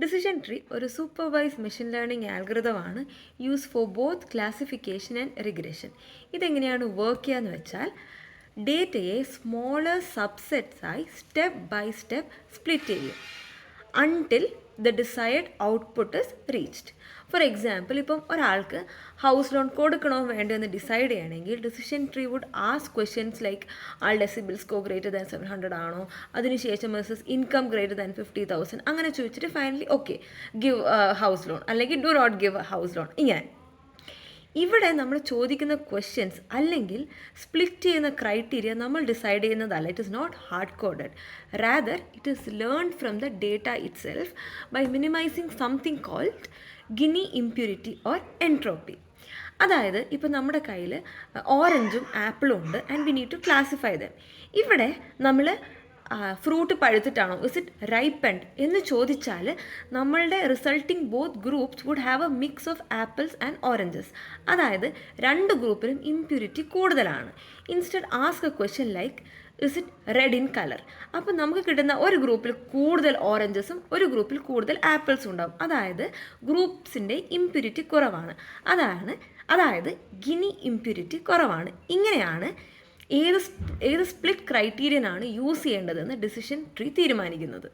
Decision tree ഒരു supervised machine learning ആൽഗരിതമാണ് use for both classification and regression. ഇതെങ്ങനെയാണ് work ചെയ്യുക എന്ന് വെച്ചാൽ ഡേറ്റയെ സ്മോളർ സബ്സെറ്റ്സായി സ്റ്റെപ്പ് ബൈ സ്റ്റെപ്പ് സ്പ്ലിറ്റ് ചെയ്യും until the decide output is reached. For example, ഇപ്പം ഒരാൾക്ക് ഹൗസ് ലോൺ കൊടുക്കണോ വേണ്ടോ എന്ന് ഡിസൈഡ് ചെയ്യണമെങ്കിൽ decision tree would ask questions like ആളുടെ സിബിൽ സ്കോർ ഗ്രേറ്റർ ദാൻ 700 ആണോ, അതിനുശേഷം വേഴ്സസ് ഇൻകം ഗ്രേറ്റർ ദാൻ 50,000, അങ്ങനെ ചോദിച്ചിട്ട് finally okay give house loan അല്ലെങ്കിൽ do not give house loan. ഇങ്ങനെ ഇവിടെ നമ്മൾ ചോദിക്കുന്ന ക്വസ്റ്റ്യൻസ് അല്ലെങ്കിൽ സ്പ്ലിറ്റ് ചെയ്യുന്ന ക്രൈറ്റീരിയ നമ്മൾ ഡിസൈഡ് ചെയ്യുന്നതല്ല. It is not hard coded, rather it is learn from the data itself by minimising something called Gini impurity or entropy. അതായത് ഇപ്പോൾ നമ്മുടെ കയ്യിൽ ഓറഞ്ചും ആപ്പിളും ഉണ്ട് and we need to classify them. ഇവിടെ നമ്മൾ ഫ്രൂട്ട് പഴുത്തിട്ടാണോ, ഇസ് ഇറ്റ് റൈപ്പൻഡ് എന്ന് ചോദിച്ചാൽ നമ്മളുടെ resulting both groups would have a mix of apples and oranges. അതായത് രണ്ട് ഗ്രൂപ്പിലും ഇംപ്യൂരിറ്റി കൂടുതലാണ്. Instead ask a question like is it red in colour. അപ്പം നമുക്ക് കിട്ടുന്ന ഒരു ഗ്രൂപ്പിൽ കൂടുതൽ ഓറഞ്ചസും ഒരു ഗ്രൂപ്പിൽ കൂടുതൽ ആപ്പിൾസും ഉണ്ടാകും. അതായത് ഗ്രൂപ്പ്സിൻ്റെ ഇംപ്യൂരിറ്റി കുറവാണ്. അതായത് ഗിനി ഇംപ്യൂരിറ്റി കുറവാണ്. ഇങ്ങനെയാണ് ഏത് സ്പ്ലിറ്റ് ക്രൈറ്റീരിയനാണ് യൂസ് ചെയ്യേണ്ടതെന്ന് ഡിസിഷൻ ട്രീ തീരുമാനിക്കുന്നത്.